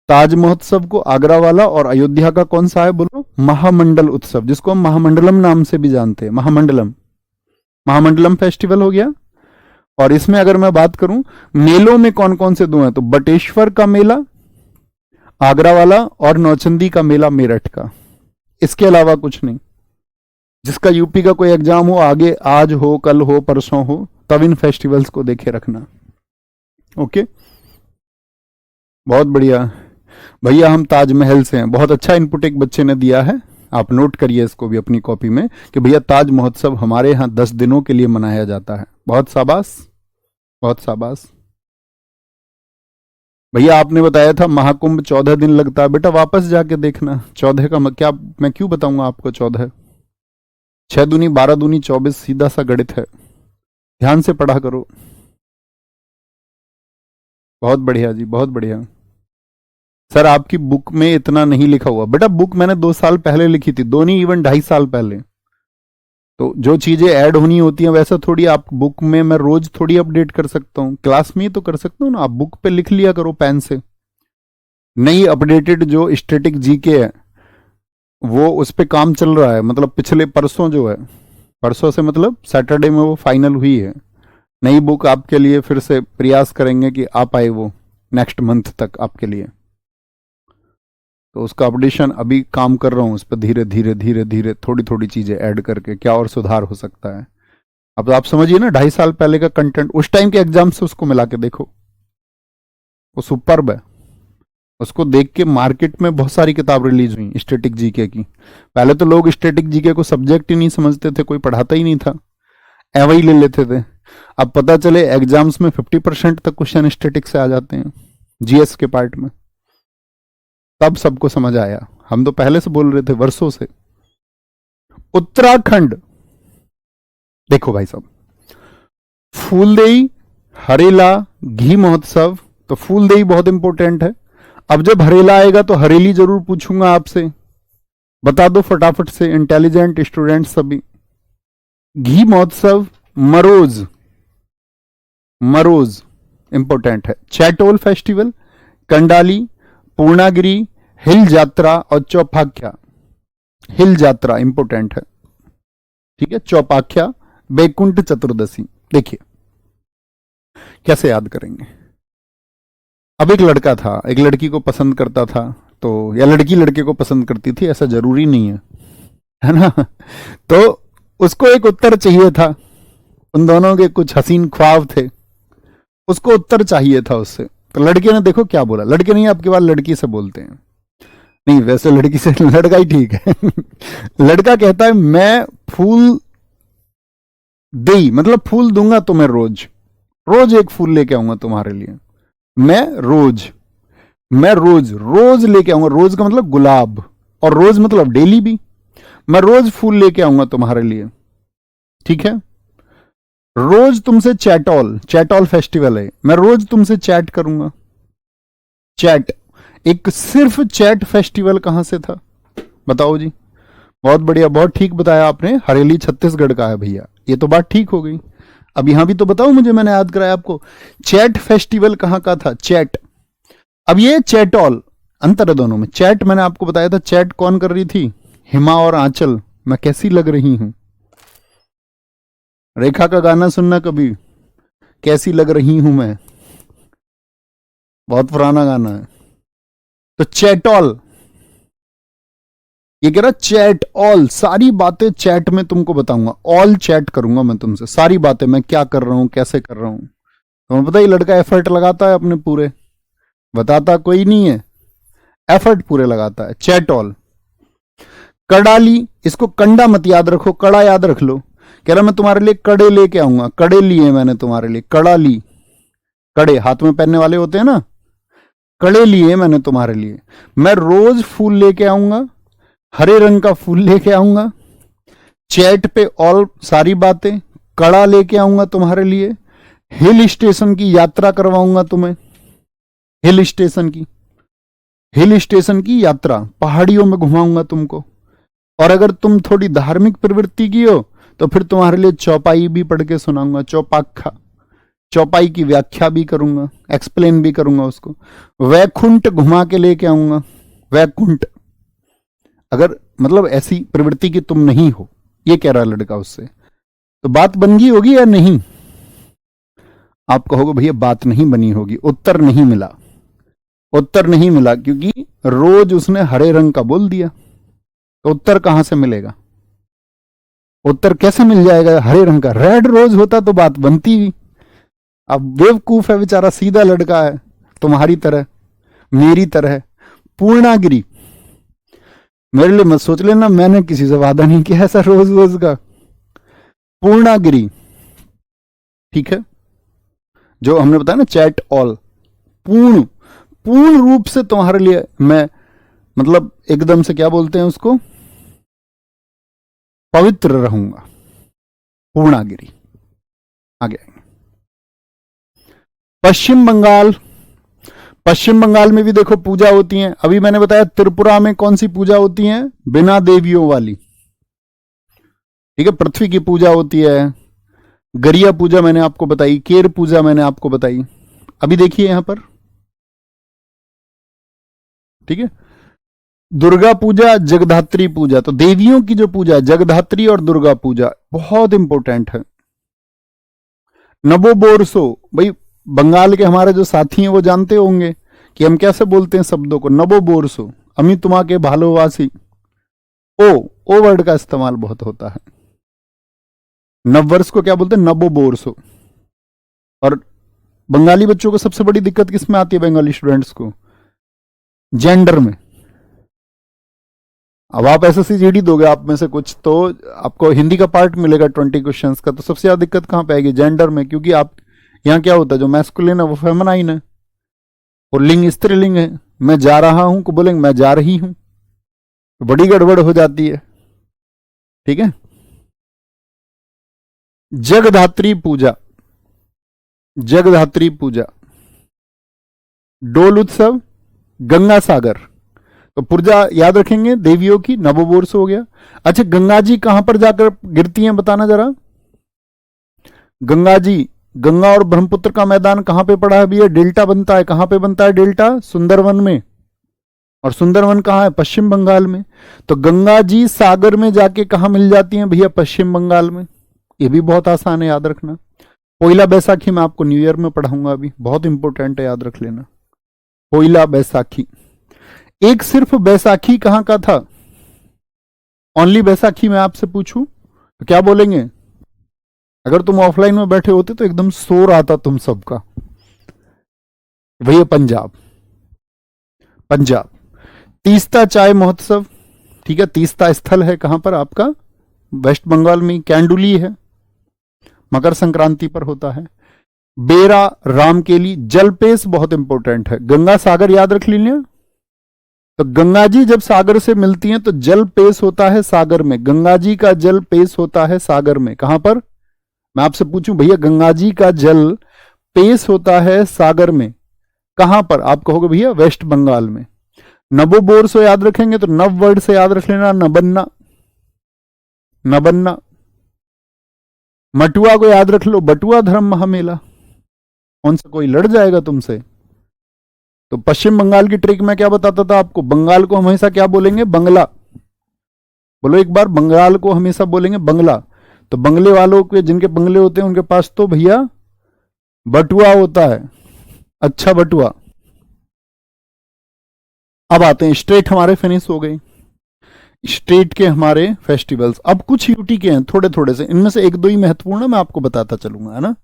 ताज महोत्सव को आगरा वाला, और अयोध्या का कौन सा है बोलो, महामंडल उत्सव, जिसको हम महामंडलम नाम से भी जानते हैं। महामंडलम, महामंडलम फेस्टिवल हो गया। और इसमें अगर मैं बात करूं मेलों में कौन कौन से 2 हैं, तो बटेश्वर का मेला आगरा वाला और नौचंदी का मेला मेरठ का, इसके अलावा कुछ नहीं। जिसका यूपी का कोई एग्जाम हो आगे, आज हो, कल हो, परसों हो, तब इन फेस्टिवल्स को देखे रखना। ओके, बहुत बढ़िया भैया, हम ताजमहल से हैं। बहुत अच्छा इनपुट एक बच्चे ने दिया है, आप नोट करिए इसको भी अपनी कॉपी में कि भैया ताज महोत्सव हमारे यहाँ 10 दिनों के लिए मनाया जाता है। बहुत शाबाश, बहुत शाबाश भैया। आपने बताया था महाकुंभ 14 दिन लगता है, बेटा वापस जाके देखना 14 का क्या, मैं क्यों बताऊंगा आपको 14, 6 दूनी 12 दूनी 24, सीधा सा गणित है, ध्यान से पढ़ा करो। बहुत बढ़िया जी, बहुत बढ़िया। सर आपकी बुक में इतना नहीं लिखा हुआ, बेटा बुक मैंने 2 साल पहले लिखी थी, 2 नहीं इवन 2.5 साल पहले। तो जो चीजें ऐड होनी होती हैं वैसा थोड़ी आप बुक में मैं रोज थोड़ी अपडेट कर सकता हूँ, क्लास में ही तो कर सकता हूँ ना। आप बुक पे लिख लिया करो पेन से, नई अपडेटेड जो स्टैटिक जीके है वो उस पे काम चल रहा है, मतलब पिछले परसों जो है परसों से मतलब सैटरडे में वो फाइनल हुई है। नई बुक आपके लिए फिर से प्रयास करेंगे कि आ पाए वो नेक्स्ट मंथ तक आपके लिए। तो उसका अपडेशन अभी काम कर रहा हूँ उस पर, धीरे धीरे धीरे धीरे थोड़ी थोड़ी चीज़ें ऐड करके क्या और सुधार हो सकता है। अब तो आप समझिए ना, 2.5 साल पहले का कंटेंट उस टाइम के एग्जाम से उसको मिला के देखो, वो सुपर्ब है। उसको देख के मार्केट में बहुत सारी किताब रिलीज हुई स्टैटिक जीके की। पहले तो लोग स्टैटिक जीके को सब्जेक्ट ही नहीं समझते थे, कोई पढ़ाता ही नहीं था, एवं ही ले लेते थे। अब पता चले एग्जाम्स में 50% तक क्वेश्चन स्टैटिक से आ जाते हैं जीएस के पार्ट में। तब सबको समझ आया, हम तो पहले से बोल रहे थे वर्षों से। उत्तराखंड देखो भाई साहब, फूलदेई, हरेला, घी महोत्सव। तो फूलदेई बहुत इंपॉर्टेंट है। अब जब हरेला आएगा तो हरेली जरूर पूछूंगा आपसे, बता दो फटाफट से इंटेलिजेंट स्टूडेंट सभी। घी महोत्सव, मरोज, मरोज इंपॉर्टेंट है। चैटोल फेस्टिवल, कंडाली, पूर्णागिरी, हिल यात्रा और चौपाख्या। हिल यात्रा इंपॉर्टेंट है, ठीक है। चौपाख्या, बैकुंठ चतुर्दशी। देखिए कैसे याद करेंगे। अब एक लड़का था, एक लड़की को पसंद करता था, तो या लड़की लड़के को पसंद करती थी, ऐसा जरूरी नहीं है ना। तो उसको एक उत्तर चाहिए था, उन दोनों के कुछ हसीन ख्वाब थे, उसको उत्तर चाहिए था उससे। तो लड़के ने देखो क्या बोला, लड़के नहीं आपके बात लड़की से बोलते हैं, नहीं वैसे लड़की से लड़का ही ठीक है। लड़का कहता है मैं फूल दे, मतलब फूल दूंगा तुम्हें रोज, रोज एक फूल लेके आऊंगा तुम्हारे लिए। मैं रोज रोज लेके आऊंगा, रोज का मतलब गुलाब, और रोज मतलब डेली भी। मैं रोज फूल लेके आऊंगा तुम्हारे लिए, ठीक है। रोज तुमसे चैटॉल, चैटॉल फेस्टिवल है, मैं रोज तुमसे चैट करूंगा। चैट, एक सिर्फ चैट फेस्टिवल कहां से था बताओ जी। बहुत बढ़िया, बहुत ठीक बताया आपने, हरेली छत्तीसगढ़ का है भैया, ये तो बात ठीक हो गई। अब यहां भी तो बताओ मुझे, मैंने याद कराया आपको, चैट फेस्टिवल कहां का था, चैट। अब ये चैटॉल, अंतर है दोनों में। चैट मैंने आपको बताया था, चैट कौन कर रही थी, हिमा और आंचल, मैं कैसी लग रही हूं। रेखा का गाना सुनना कभी, कैसी लग रही हूं मैं, बहुत पुराना गाना है। तो चैटॉल, ये कह रहा चैट ऑल, सारी बातें चैट में तुमको बताऊंगा, ऑल चैट करूंगा मैं तुमसे, सारी बातें, मैं क्या कर रहा हूं, कैसे कर रहा हूं। तुम्हें पता ही लड़का एफर्ट लगाता है अपने पूरे, बताता कोई नहीं है, एफर्ट पूरे लगाता है। Chat all. कड़ाली, इसको कंडा मत याद रखो, कड़ा याद रख लो। कह रहा मैं तुम्हारे लिए कड़े लेके आऊंगा, कड़े लिए मैंने तुम्हारे लिए, कड़ा ली, कड़े हाथ में पहनने वाले होते हैं ना, कड़े लिए मैंने तुम्हारे लिए। मैं रोज फूल लेके आऊंगा, हरे रंग का फूल लेके आऊंगा। चैट पे ऑल सारी बातें, कड़ा लेके आऊंगा तुम्हारे लिए। हिल स्टेशन की यात्रा करवाऊंगा तुम्हें, हिल स्टेशन की, हिल स्टेशन की यात्रा, पहाड़ियों में घुमाऊंगा तुमको। और अगर तुम थोड़ी धार्मिक प्रवृत्ति की हो तो फिर तुम्हारे लिए चौपाई भी पढ़ के सुनाऊंगा, चौपाखा, चौपाई की व्याख्या भी करूंगा, एक्सप्लेन भी करूंगा उसको। वैकुंठ घुमा के लेके आऊंगा, वैकुंठ, अगर मतलब ऐसी प्रवृत्ति की तुम नहीं हो, ये कह रहा लड़का उससे। तो बात बन गई होगी या नहीं? आप कहोगे भैया बात नहीं बनी होगी, उत्तर नहीं मिला, उत्तर नहीं मिला क्योंकि रोज उसने हरे रंग का बोल दिया, तो उत्तर कहां से मिलेगा, उत्तर कैसे मिल जाएगा हरे रंग का, रेड रोज होता तो बात बनती भी। अब बेवकूफ है बेचारा, सीधा लड़का है, तुम्हारी तरह मेरी तरह। पूर्णागिरी, मेरे लिए मत सोच लेना, मैंने किसी से वादा नहीं किया ऐसा रोज रोज का। पूर्णागिरी, ठीक है, जो हमने बताया ना चैट ऑल, पूर्ण, पूर्ण रूप से तुम्हारे लिए मैं, मतलब एकदम से क्या बोलते हैं उसको, पवित्र रहूंगा। पूर्णागिरी आगे आएंगे। पश्चिम बंगाल, पश्चिम बंगाल में भी देखो पूजा होती है। अभी मैंने बताया त्रिपुरा में कौन सी पूजा होती है, बिना देवियों वाली, ठीक है, पृथ्वी की पूजा होती है। गरिया पूजा मैंने आपको बताई, केर पूजा मैंने आपको बताई। अभी देखिए यहां पर, ठीक है, दुर्गा पूजा, जगधात्री पूजा, तो देवियों की जो पूजा, जगधात्री और दुर्गा पूजा बहुत इंपॉर्टेंट है। नबो बोरसो, भाई बंगाल के हमारे जो साथी हैं वो जानते होंगे कि हम कैसे बोलते हैं शब्दों को। नबो बोरसो, अमी तुमा के भालोवासी, ओ वर्ड का इस्तेमाल बहुत होता है। नववर्ष को क्या बोलते हैं? नबो बोरसो। और बंगाली बच्चों को सबसे बड़ी दिक्कत किस में आती है? बंगाली स्टूडेंट्स को जेंडर में। अब आप एसएससी जीडी दोगे आप में से कुछ, तो आपको हिंदी का पार्ट मिलेगा 20 क्वेश्चंस का, तो सबसे ज्यादा दिक्कत कहां पे आएगी? जेंडर में। क्योंकि आप यहाँ क्या होता है, जो मैस्कुलिन है वो फेमिनाइन है और लिंग स्त्रीलिंग है। मैं जा रहा हूं को बोलेंगे मैं जा रही हूं, तो बड़ी गड़बड़ हो जाती है। ठीक है। जगधात्री पूजा, जगधात्री पूजा, डोल उत्सव, गंगा सागर, तो पूजा याद रखेंगे देवियों की, नववर्ष हो गया। अच्छा, गंगा जी कहां पर जाकर गिरती हैं बताना जरा। गंगा जी, गंगा और ब्रह्मपुत्र का मैदान कहां पे पड़ा है भैया? डेल्टा बनता है। कहां पे बनता है डेल्टा? सुंदरवन में। और सुंदरवन कहां है? पश्चिम बंगाल में। तो गंगा जी सागर में जाके कहां मिल जाती हैं भैया? पश्चिम बंगाल में। ये भी बहुत आसान है याद रखना। पोइला बैसाखी मैं आपको न्यू ईयर में पढ़ाऊंगा, अभी बहुत इंपॉर्टेंट है, याद रख लेना। पोइला बैसाखी। एक सिर्फ बैसाखी कहां का था? ओनली बैसाखी मैं आपसे पूछूं तो क्या बोलेंगे? अगर तुम ऑफलाइन में बैठे होते तो एकदम शोर आता तुम सबका। भैया पंजाब, पंजाब। तीस्ता चाय महोत्सव, ठीक है, तीस्ता स्थल है कहां पर आपका? वेस्ट बंगाल में। कैंडुली है, मकर संक्रांति पर होता है। बेरा, रामकेली, जलपेश बहुत इंपॉर्टेंट है। गंगा सागर याद रख लीजिए। तो गंगा जी जब सागर से मिलती हैं तो जल पेश होता है सागर में। गंगा जी का जल पेश होता है सागर में। कहां पर? मैं आपसे पूछूं भैया, गंगा जी का जल पेश होता है सागर में, कहां पर? आप कहोगे भैया वेस्ट बंगाल में। नबो बोर से याद रखेंगे तो नव वर्ड से याद रख लेना, नबन्ना, नबन्ना। मटुआ को याद रख लो, बटुआ धर्म महामेला। कौन सा कोई लड़ जाएगा तुमसे? तो पश्चिम बंगाल की ट्रिक में क्या बताता था आपको? बंगाल को हमेशा क्या बोलेंगे? बंगला। बोलो एक बार, बंगाल को हमेशा बोलेंगे बंगला। तो बंगले वालों के, जिनके बंगले होते हैं उनके पास तो भैया बटुआ होता है, अच्छा बटुआ। अब आते हैं स्टेट, हमारे फिनिश हो गए स्टेट के हमारे फेस्टिवल्स। अब कुछ यूटी के हैं थोड़े थोड़े से, इनमें से एक दो ही महत्वपूर्ण है, मैं आपको बताता चलूंगा, है ना।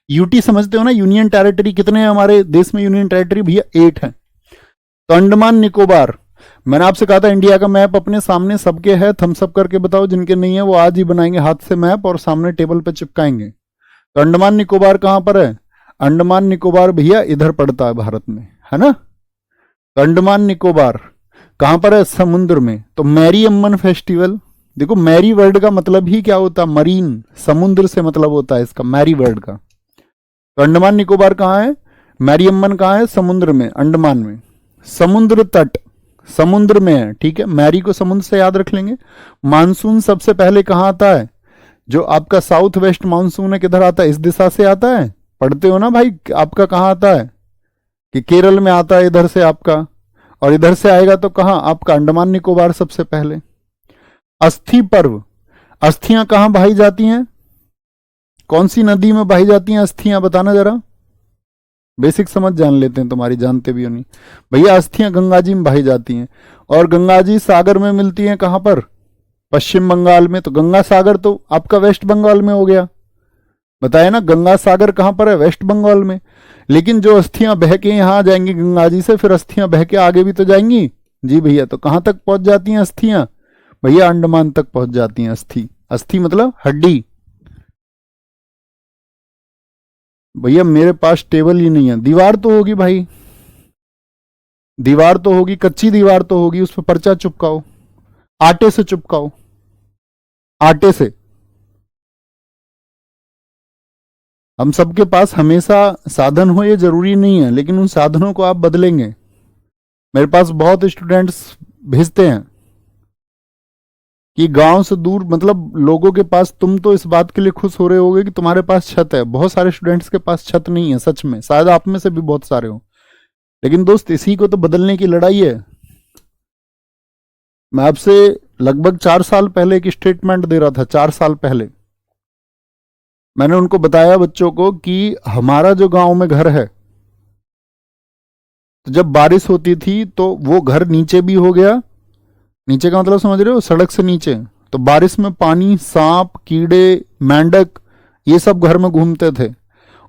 यूटी समझते हो ना, यूनियन टेरिटरी। कितने हैं हमारे देश में यूनियन टेरिटरी भैया? 8 है। तो अंडमान निकोबार, मैंने आपसे कहा था इंडिया का मैप अपने सामने सबके है, थम्स अप करके बताओ। जिनके नहीं है वो आज ही बनाएंगे हाथ से मैप और सामने टेबल पे चिपकाएंगे। तो अंडमान निकोबार कहां पर है? अंडमान निकोबार भैया इधर पड़ता है भारत में, है ना। तो अंडमान निकोबार कहां पर है? समुद्र में। तो मैरी अम्मन फेस्टिवल, देखो मैरी वर्ड का मतलब ही क्या होता है? मरीन, समुद्र से मतलब होता है इसका, मैरी वर्ड का। तो अंडमान निकोबार कहां है? मैरी अम्मन कहां है? समुद्र में, अंडमान में। समुद्र तट समुद्र में है, ठीक है। मैरी को समुद्र से याद रख लेंगे। मानसून सबसे पहले कहां आता है? जो आपका साउथ वेस्ट मानसून है किधर आता है? इस दिशा से आता है, पढ़ते हो ना भाई। आपका कहां आता है? कि केरल में आता है इधर से आपका, और इधर से आएगा तो कहां? आपका अंडमान निकोबार सबसे पहले। अस्थि पर्व, अस्थियां कहां बहाई जाती हैं? कौन सी नदी में बहाई जाती हैं अस्थियां? बताना जरा, बेसिक समझ जान लेते हैं, तुम्हारी जानते भी हो नहीं भैया। अस्थियां गंगा जी में बहाई जाती हैं, और गंगा जी सागर में मिलती हैं कहां पर? पश्चिम बंगाल में। तो गंगा सागर तो आपका वेस्ट बंगाल में हो गया, बताया ना। गंगा सागर कहां पर है? वेस्ट बंगाल में। लेकिन जो अस्थियां बह के यहां जाएंगी गंगा जी से, फिर अस्थियां बह के आगे भी तो जाएंगी जी भैया। तो कहां तक पहुंच जाती हैं अस्थियां भैया? अंडमान तक पहुंच जाती हैं अस्थि। अस्थि मतलब हड्डी। भैया मेरे पास टेबल ही नहीं है। दीवार तो होगी भाई, दीवार तो होगी, कच्ची दीवार तो होगी, उस पर पर्चा चिपकाओ, आटे से चिपकाओ, आटे से। हम सबके पास हमेशा साधन हो ये जरूरी नहीं है, लेकिन उन साधनों को आप बदलेंगे। मेरे पास बहुत स्टूडेंट्स भेजते हैं कि गांव से दूर, मतलब लोगों के पास, तुम तो इस बात के लिए खुश हो रहे होगे कि तुम्हारे पास छत है, बहुत सारे स्टूडेंट्स के पास छत नहीं है, सच में, शायद आप में से भी बहुत सारे हो। लेकिन दोस्त इसी को तो बदलने की लड़ाई है। मैं आपसे लगभग 4 साल पहले एक स्टेटमेंट दे रहा था, 4 साल पहले मैंने उनको बताया बच्चों को कि हमारा जो गांव में घर है, तो जब बारिश होती थी तो वो घर नीचे भी हो गया, नीचे का मतलब समझ रहे हो, सड़क से नीचे, तो बारिश में पानी, सांप, कीड़े, मेंढक, ये सब घर में घूमते थे।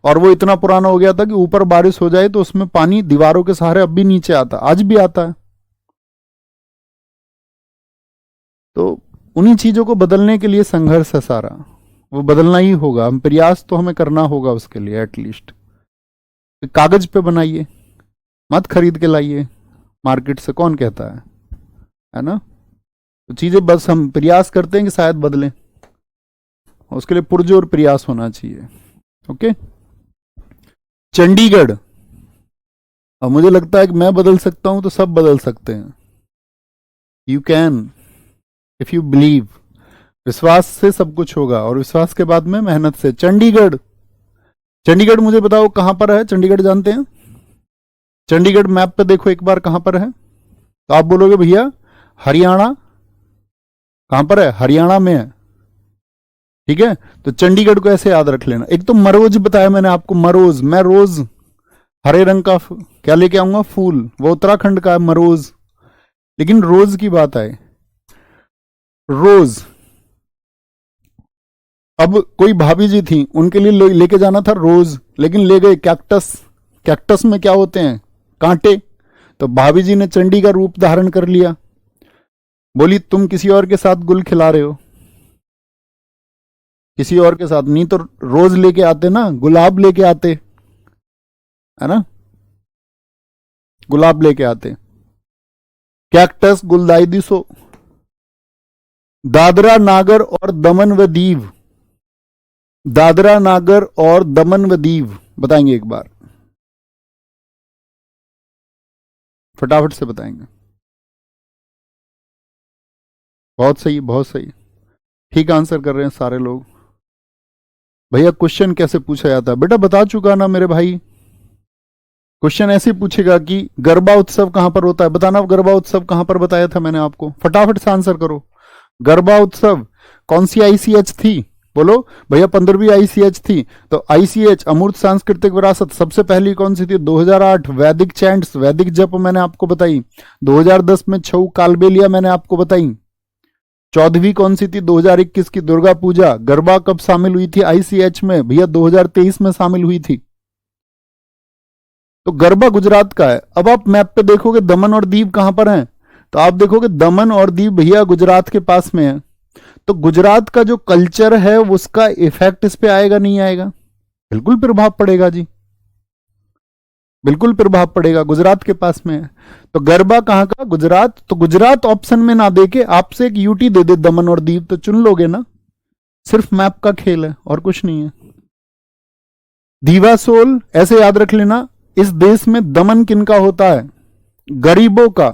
और वो इतना पुराना हो गया था कि ऊपर बारिश हो जाए तो उसमें पानी दीवारों के सहारे अब भी नीचे आता, आज भी आता है। तो उन्हीं चीजों को बदलने के लिए संघर्ष है सारा, वो बदलना ही होगा, हम प्रयास तो हमें करना होगा उसके लिए। एटलीस्ट कागज पे बनाइए, मत खरीद के लाइए मार्केट से, कौन कहता है ना। तो चीजें बस हम प्रयास करते हैं कि शायद बदलें, उसके लिए पुरजोर प्रयास होना चाहिए। ओके, चंडीगढ़, अब मुझे लगता है कि मैं बदल सकता हूं तो सब बदल सकते हैं। You can if you believe, विश्वास से सब कुछ होगा, और विश्वास के बाद में मेहनत से। चंडीगढ़, चंडीगढ़ मुझे बताओ कहां पर है? चंडीगढ़ जानते हैं? चंडीगढ़ मैप पे देखो एक बार कहां पर है, तो आप बोलोगे भैया हरियाणा। कहां पर है? हरियाणा में है। ठीक है, तो चंडीगढ़ को ऐसे याद रख लेना। एक तो मरोज बताया मैंने आपको, मरोज, मैं रोज हरे रंग का क्या लेके आऊंगा? फूल, वो उत्तराखंड का है मरोज। लेकिन रोज की बात आए, रोज, अब कोई भाभी जी थी, उनके लिए लेके जाना था रोज, लेकिन ले गए कैक्टस। कैक्टस में क्या होते हैं? कांटे। तो भाभी जी ने चंडी का रूप धारण कर लिया, बोली तुम किसी और के साथ गुल खिला रहे हो, किसी और के साथ नहीं तो रोज लेके आते ना, गुलाब लेके आते, है ना, गुलाब लेके आते। कैक्टस गुलदाई दिसो। दादरा नागर और दमन व दीव, दादरा नागर और दमन व दीव बताएंगे एक बार, फटाफट से बताएंगे। बहुत सही, बहुत सही, ठीक आंसर कर रहे हैं सारे लोग। भैया क्वेश्चन कैसे पूछा जाता है? बेटा बता चुका ना मेरे भाई, क्वेश्चन ऐसे पूछेगा कि गरबा उत्सव कहां पर होता है, बताना गरबा उत्सव कहां पर बताया था मैंने आपको, फटाफट से आंसर करो। गरबा उत्सव कौन सी आईसीएच थी? बोलो भैया 15वीं आईसीएच थी। तो आईसीएच अमूर्त सांस्कृतिक विरासत सबसे पहली कौन सी थी? 2008 वैदिक चैंट्स, वैदिक जप मैंने आपको बताई। 2010 में छऊ कालबेलिया मैंने आपको बताई। 14वीं कौन सी थी? 2021 की दुर्गा पूजा। गरबा कब शामिल हुई थी आईसीएच में? भैया 2023 में शामिल हुई थी। तो गरबा गुजरात का है। अब आप मैप पे देखोगे दमन और दीव कहां पर हैं, तो आप देखोगे दमन और दीव भैया गुजरात के पास में है। तो गुजरात का जो कल्चर है उसका इफेक्ट इस पे आएगा नहीं आएगा? बिल्कुल प्रभाव पड़ेगा जी, बिल्कुल प्रभाव पड़ेगा, गुजरात के पास में है। तो गरबा कहां का? गुजरात। तो गुजरात ऑप्शन में ना देके आपसे एक यूटी दे दे दमन और दीव, तो चुन लोगे ना। सिर्फ मैप का खेल है और कुछ नहीं है। दीवा सोल ऐसे याद रख लेना, इस देश में दमन किनका होता है? गरीबों का।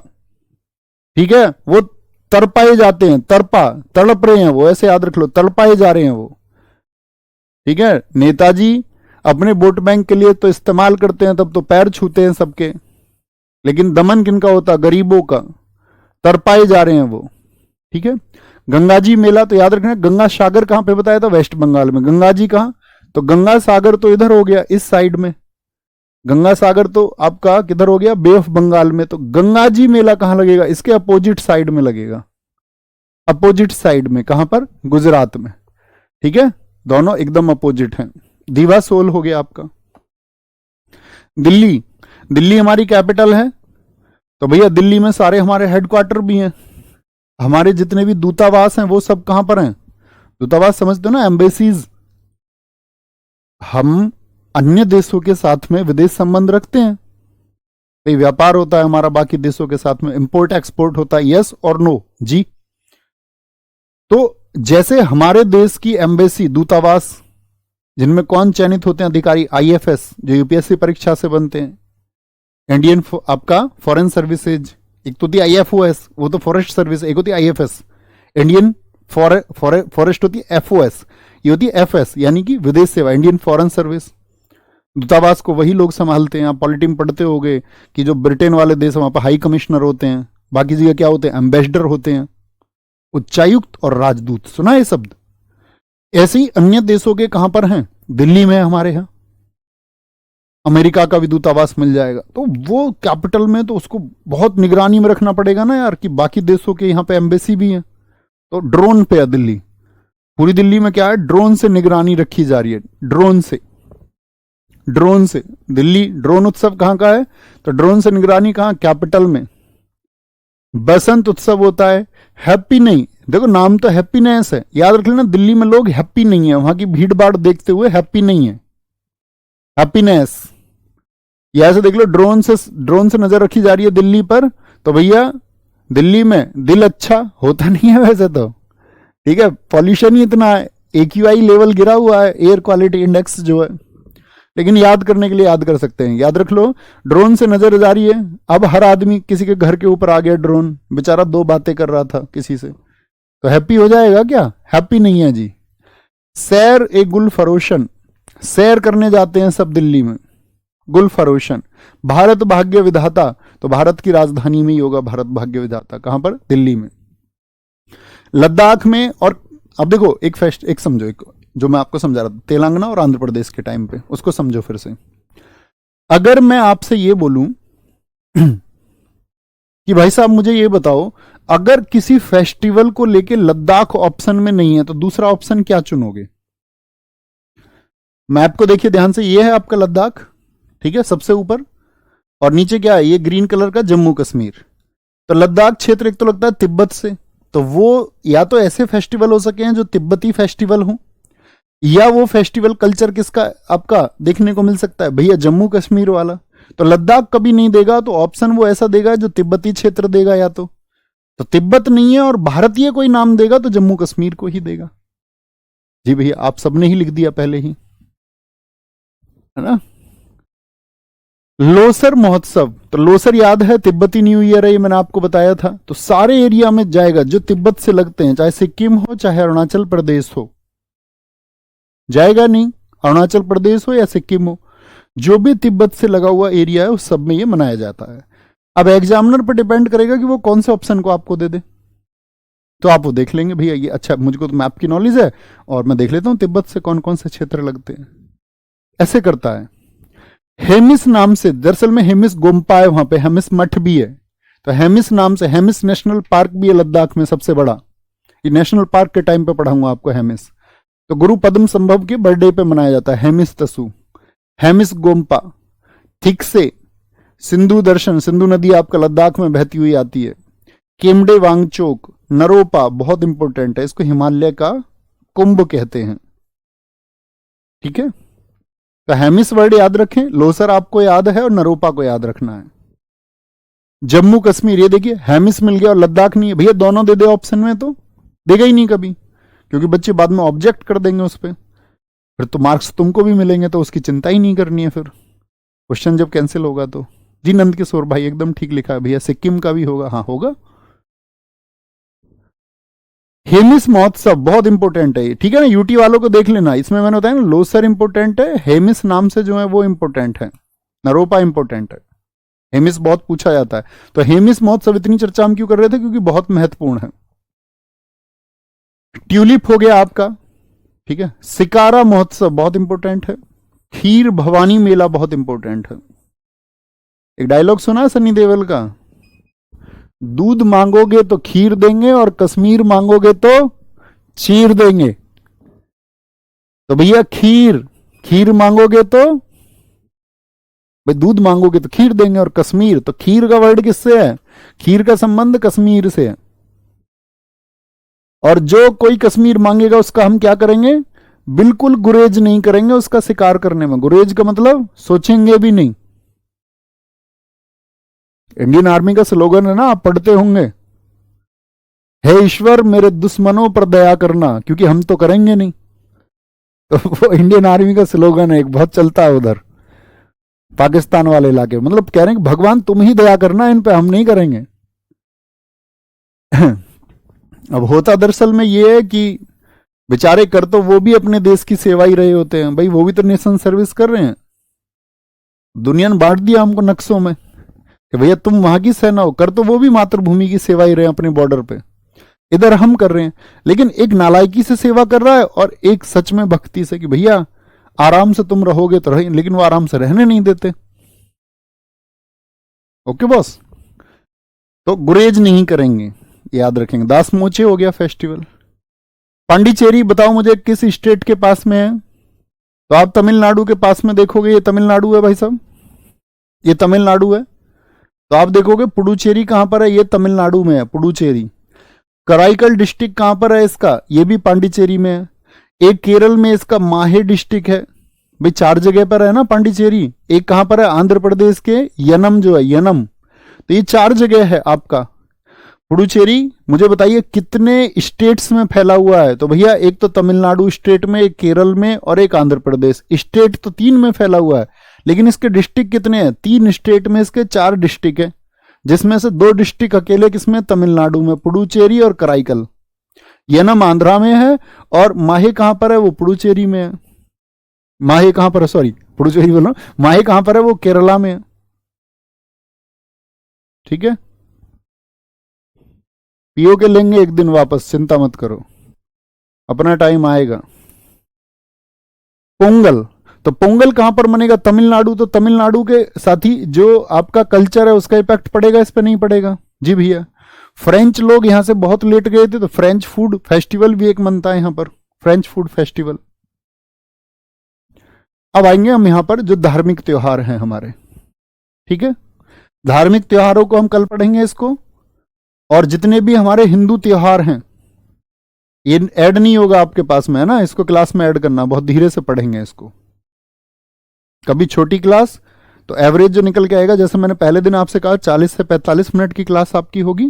ठीक है, वो तड़पाए जाते हैं, तड़प रहे हैं वो, ऐसे याद रख लो, तड़पाए जा रहे हैं वो। ठीक है, नेताजी अपने वोट बैंक के लिए तो इस्तेमाल करते हैं, तब तो पैर छूते हैं सबके, लेकिन दमन किनका होता? गरीबों का, तड़पाए जा रहे हैं वो। ठीक है, गंगा जी मेला तो याद रखना। गंगा सागर कहां पे बताया था? वेस्ट बंगाल में। गंगा जी कहां? तो गंगा सागर तो इधर हो गया, इस साइड में। गंगा सागर तो आपका किधर हो गया? बे ऑफ बंगाल में। तो गंगा जी मेला कहां लगेगा? इसके अपोजिट साइड में लगेगा, अपोजिट साइड में। कहां पर? गुजरात में। ठीक है, दोनों एकदम अपोजिट हैं। दीवा सोल हो गया आपका। दिल्ली, दिल्ली हमारी कैपिटल है, तो भैया दिल्ली में सारे हमारे हेडक्वार्टर भी हैं, हमारे जितने भी दूतावास हैं वो सब कहां पर हैं? दूतावास समझते हो ना, एम्बेसीज। हम अन्य देशों के साथ में विदेश संबंध रखते हैं, भाई व्यापार होता है हमारा बाकी देशों के साथ में, इंपोर्ट एक्सपोर्ट होता है, यस और नो जी। तो जैसे हमारे देश की एम्बेसी, दूतावास, जिनमें कौन चयनित होते हैं अधिकारी? आईएफएस, जो यूपीएससी परीक्षा से बनते हैं, इंडियन आपका फॉरेन सर्विसेज। एक तो होती है आईएफओएस, वो तो फॉरेस्ट सर्विस, एक होती है आईएफएस, इंडियन फॉरेस्ट होती है एफओएस, ये होती है एफएस यानी कि विदेश सेवा, इंडियन फॉरेन सर्विस। दूतावास को वही लोग संभालते हैं। आप पॉलिटी में पढ़ते होंगे कि जो ब्रिटेन वाले देश वहां पर हाई कमिश्नर होते हैं, बाकी जगह क्या होते हैं? एम्बेसडर होते हैं, उच्चायुक्त और राजदूत। सुना है शब्द? ऐसे ही अन्य देशों के कहां पर हैं? दिल्ली में है हमारे यहां। अमेरिका का भी दूतावास मिल जाएगा, तो वो कैपिटल में, तो उसको बहुत निगरानी में रखना पड़ेगा ना यार, कि बाकी देशों के यहां पे एम्बेसी भी है। तो ड्रोन पे है दिल्ली, पूरी दिल्ली में क्या है? ड्रोन से निगरानी रखी जा रही है। ड्रोन से दिल्ली ड्रोन उत्सव कहां का है? तो ड्रोन से निगरानी कहां? कैपिटल में। बसंत उत्सव होता है, हैप्पी नहीं, देखो नाम तो हैप्पीनेस है, याद रख लेना, दिल्ली में लोग हैप्पी नहीं है, वहां की भीड़ भाड़ देखते हुए हैप्पी नहीं है, हैप्पीनेस। या ऐसे देख लो, ड्रोन से नजर रखी जा रही है दिल्ली पर, तो भैया दिल्ली में दिल अच्छा होता नहीं है वैसे तो, ठीक है, पॉल्यूशन ही इतना है, AQI लेवल गिरा हुआ है, एयर क्वालिटी इंडेक्स जो है। लेकिन याद करने के लिए याद कर सकते हैं, याद रख लो, ड्रोन से नजर जा रही है। अब हर आदमी किसी के घर के ऊपर आ गया ड्रोन, बेचारा 2 बातें कर रहा था किसी से, तो हैप्पी हो जाएगा क्या? हैप्पी नहीं है जी। सैर ए गुल फरोशन, सैर करने जाते हैं सब दिल्ली में, गुल फरोशन। भारत भाग्य विधाता, तो भारत की राजधानी में ही होगा भारत भाग्य विधाता, कहां पर? दिल्ली में। लद्दाख में, और अब देखो एक समझो, एक जो मैं आपको समझा रहा था तेलंगाना और आंध्र प्रदेश के टाइम पे, उसको समझो फिर से। अगर मैं आपसे ये बोलूं कि भाई साहब मुझे ये बताओ, अगर किसी फेस्टिवल को लेके लद्दाख ऑप्शन में नहीं है तो दूसरा ऑप्शन क्या चुनोगे? मैप को देखिए ध्यान से, ये है आपका लद्दाख, ठीक है, सबसे ऊपर, और नीचे क्या है? ये ग्रीन कलर का जम्मू कश्मीर। तो लद्दाख क्षेत्र एक तो लगता है तिब्बत से, तो वो या तो ऐसे फेस्टिवल हो सके हैं जो तिब्बती फेस्टिवल हो, या वो फेस्टिवल कल्चर किसका आपका देखने को मिल सकता है? भैया जम्मू कश्मीर वाला। तो लद्दाख कभी नहीं देगा, तो ऑप्शन वो ऐसा देगा जो तिब्बती क्षेत्र देगा, या तो तिब्बत नहीं है और भारतीय कोई नाम देगा तो जम्मू कश्मीर को ही देगा। जी भैया, आप सबने ही लिख दिया पहले ही, है ना। लोसर महोत्सव, तो लोसर याद है, तिब्बती न्यू ईयर है, ये मैंने आपको बताया था। तो सारे एरिया में जाएगा जो तिब्बत से लगते हैं, चाहे सिक्किम हो चाहे अरुणाचल प्रदेश हो, जाएगा नहीं, अरुणाचल प्रदेश हो या सिक्किम हो, जो भी तिब्बत से लगा हुआ एरिया है उस सब में ये मनाया जाता है। अब एग्जामिनर पर डिपेंड करेगा कि वो कौन से ऑप्शन को आपको दे दे, तो आप वो देख लेंगे भैया ये, अच्छा मुझको तो मैप की नॉलेज है और मैं देख लेता हूं तिब्बत से कौन कौन से क्षेत्र लगते हैं, ऐसे करता है। हेमिस नाम से, दरअसल में हेमिस गोम्पा है वहां पे, हेमिस मठ भी है, तो हेमिस नाम से, हेमिस नेशनल पार्क भी है लद्दाख में सबसे बड़ा, ये नेशनल पार्क के टाइम पे पढ़ाऊंगा आपको हेमिस। तो गुरु पद्म संभव के बर्थडे पे मनाया जाता है हेमिस तसु, हेमिस गोम्पा। ठीक से सिंधु दर्शन, सिंधु नदी आपका लद्दाख में बहती हुई आती है। केमडे वांगचोक, नरोपा बहुत इंपॉर्टेंट है, इसको हिमालय का कुंभ कहते हैं, ठीक है। तो हेमिस वर्ड याद रखें, लोसर आपको याद है और नरोपा को याद रखना है। जम्मू कश्मीर, ये देखिए हेमिस मिल गया और लद्दाख नहीं है, भैया दोनों दे दे ऑप्शन में, तो देगा ही नहीं कभी, क्योंकि बच्चे बाद में ऑब्जेक्ट कर देंगे उस पर, फिर तो मार्क्स तुमको भी मिलेंगे, तो उसकी चिंता ही नहीं करनी है फिर, क्वेश्चन जब कैंसिल होगा तो। जी नंद किशोर भाई एकदम ठीक लिखा है भैया, सिक्किम का भी होगा, हाँ होगा। हेमिस महोत्सव बहुत इंपॉर्टेंट है, ठीक है ना, यूटी वालों को देख लेना, इसमें मैंने बताया ना, लोसर इंपॉर्टेंट है, हेमिस नाम से जो है वो इंपॉर्टेंट है, नरोपा इंपॉर्टेंट है, हेमिस बहुत पूछा जाता है। तो हेमिस महोत्सव इतनी चर्चा हम क्यों कर रहे थे? क्योंकि बहुत महत्वपूर्ण है। ट्यूलिप हो गया आपका, ठीक है। सिकारा महोत्सव बहुत इंपॉर्टेंट है। खीर भवानी मेला बहुत इंपॉर्टेंट है। एक डायलॉग सुना है सनी देओल का, दूध मांगोगे तो खीर देंगे और कश्मीर मांगोगे तो चीर देंगे। तो भैया खीर मांगोगे तो, भाई दूध मांगोगे तो खीर देंगे, और कश्मीर, तो खीर का वर्ड किससे है? खीर का संबंध कश्मीर से है। और जो कोई कश्मीर मांगेगा उसका हम क्या करेंगे? बिल्कुल गुरेज नहीं करेंगे उसका शिकार करने में। गुरेज का मतलब सोचेंगे भी नहीं। इंडियन आर्मी का स्लोगन है ना, आप पढ़ते होंगे, हे ईश्वर मेरे दुश्मनों पर दया करना, क्योंकि हम तो करेंगे नहीं। तो वो इंडियन आर्मी का स्लोगन है, एक बहुत चलता है उधर पाकिस्तान वाले इलाके, मतलब कह रहे हैं कि भगवान तुम ही दया करना इन पे, हम नहीं करेंगे। अब होता दरअसल में ये है कि बेचारे कर तो वो भी अपने देश की सेवा ही रहे होते हैं, भाई वो भी तो नेशन सर्विस कर रहे हैं। दुनिया ने बांट दिया हमको नक्शों में, कि भैया तुम वहां की सेना हो, कर तो वो भी मातृभूमि की सेवा ही रहे अपने बॉर्डर पे, इधर हम कर रहे हैं। लेकिन एक नालायकी से सेवा कर रहा है और एक सच में भक्ति से कि भैया आराम से तुम रहोगे तो रहे, लेकिन वो आराम से रहने नहीं देते। ओके बॉस, तो गुरेज नहीं करेंगे, याद रखेंगे। दास मोचे हो गया फेस्टिवल। पांडिचेरी बताओ मुझे किस स्टेट के पास में है? तो आप तमिलनाडु के पास में देखोगे, ये तमिलनाडु है भाई साहब, ये तमिलनाडु है। तो आप देखोगे पुडुचेरी कहां पर है, ये तमिलनाडु में है पुडुचेरी। कराईकल डिस्ट्रिक्ट कहां पर है इसका, ये भी पांडिचेरी में है। एक केरल में इसका माहे डिस्ट्रिक्ट है। भाई 4 जगह पर है ना पांडिचेरी। एक कहां पर है, आंध्र प्रदेश के यनम जो है, यनम। तो ये 4 जगह है आपका पुडुचेरी। मुझे बताइए कितने स्टेट्स में फैला हुआ है? तो भैया एक तो तमिलनाडु स्टेट में, एक केरल में और एक आंध्र प्रदेश। स्टेट तो 3 में फैला हुआ है, लेकिन इसके डिस्ट्रिक्ट कितने हैं? 3 स्टेट में इसके 4 डिस्ट्रिक्ट है, जिसमें से 2 डिस्ट्रिक्ट अकेले किसमें? तमिलनाडु में, पुडुचेरी और कराईकल। यनम आंध्रा में है और माहे कहां पर है? वो पुडुचेरी में है। माहे कहां पर है, सॉरी पुडुचेरी बोलो, माहे कहां पर है? वो केरला में है। ठीक है, पीओ के लेंगे एक दिन वापस, चिंता मत करो, अपना टाइम आएगा। पोंगल, तो पोंगल कहां पर मनेगा? तमिलनाडु। तो तमिलनाडु के साथ ही जो आपका कल्चर है उसका इफेक्ट पड़ेगा, इस पे नहीं पड़ेगा? जी भैया। फ्रेंच लोग यहां से बहुत लेट गए थे, तो फ्रेंच फूड फेस्टिवल भी एक मनता है यहां पर, फ्रेंच फूड फेस्टिवल। अब आएंगे हम यहां पर जो धार्मिक त्योहार हैं हमारे। ठीक है, धार्मिक त्योहारों को हम कल पढ़ेंगे इसको, और जितने भी हमारे हिंदू त्योहार हैं ये ऐड नहीं होगा आपके पास में, है ना, इसको क्लास में ऐड करना, बहुत धीरे से पढ़ेंगे इसको। कभी छोटी क्लास तो एवरेज जो निकल के आएगा, जैसे मैंने पहले दिन आपसे कहा 40 से 45 मिनट की क्लास आपकी होगी,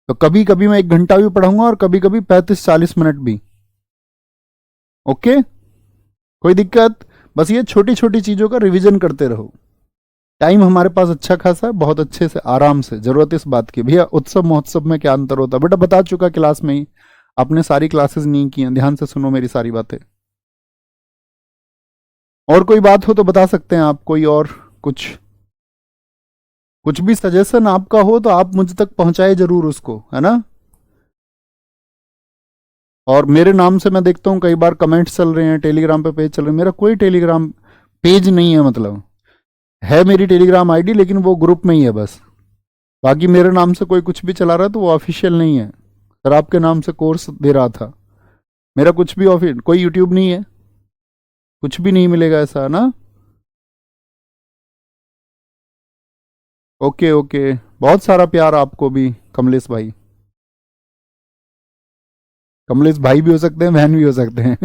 तो कभी कभी मैं 1 घंटा भी पढ़ाऊंगा और कभी कभी 35-40 मिनट भी। ओके, कोई दिक्कत? बस ये छोटी छोटी चीजों का रिवीजन करते रहो। टाइम हमारे पास अच्छा खासा है, बहुत अच्छे से आराम से। जरूरत इस बात की भैया उत्सव महोत्सव में क्या अंतर होता है, बेटा बता चुका क्लास में ही, आपने सारी क्लासेस नहीं की हैं, ध्यान से सुनो मेरी सारी बातें। और कोई बात हो तो बता सकते हैं आप, कोई और कुछ भी सजेशन आपका हो तो आप मुझ तक पहुंचाए जरूर उसको, है ना। और मेरे नाम से मैं देखता हूं कई बार कमेंट्स चल रहे हैं, टेलीग्राम पे पेज चल रहे हैं। मेरा कोई टेलीग्राम पेज नहीं है, मतलब है मेरी टेलीग्राम आईडी, लेकिन वो ग्रुप में ही है बस। बाकी मेरे नाम से कोई कुछ भी चला रहा है तो वो ऑफिशियल नहीं है। सर आपके नाम से कोर्स दे रहा था, मेरा कुछ भी ऑफिशियल, कोई यूट्यूब नहीं है, कुछ भी नहीं मिलेगा ऐसा, है ना। ओके ओके, बहुत सारा प्यार आपको भी कमलेश भाई। कमलेश भाई भी हो सकते हैं, बहन भी हो सकते हैं।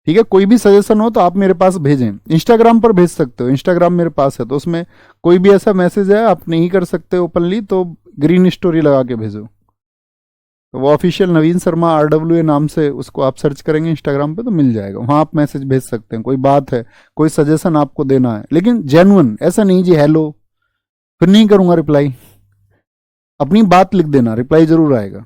ठीक है, कोई भी सजेशन हो तो आप मेरे पास भेजें, इंस्टाग्राम पर भेज सकते हो, इंस्टाग्राम मेरे पास है, तो उसमें कोई भी ऐसा मैसेज है आप नहीं कर सकते ओपनली तो ग्रीन स्टोरी लगा के भेजो। तो वो ऑफिशियल नवीन शर्मा RWA नाम से उसको आप सर्च करेंगे इंस्टाग्राम पे तो मिल जाएगा, वहां आप मैसेज भेज सकते हैं। कोई बात है, कोई सजेशन आपको देना है, लेकिन जेन्युइन, ऐसा नहीं जी हेलो फिर नहीं करूंगा रिप्लाई, अपनी बात लिख देना, रिप्लाई जरूर आएगा।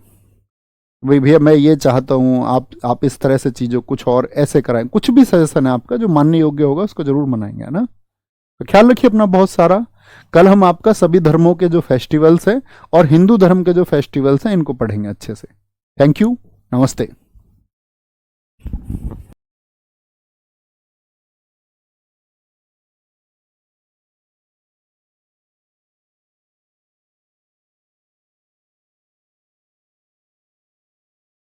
भाई भैया मैं ये चाहता हूँ, आप इस तरह से चीज़ों कुछ और ऐसे कराएं, कुछ भी सजेशन है आपका जो मानने योग्य होगा उसको जरूर मनाएंगे, है ना। तो ख्याल रखिए अपना बहुत सारा। कल हम आपका सभी धर्मों के जो फेस्टिवल्स हैं और हिंदू धर्म के जो फेस्टिवल्स हैं इनको पढ़ेंगे अच्छे से। थैंक यू, नमस्ते।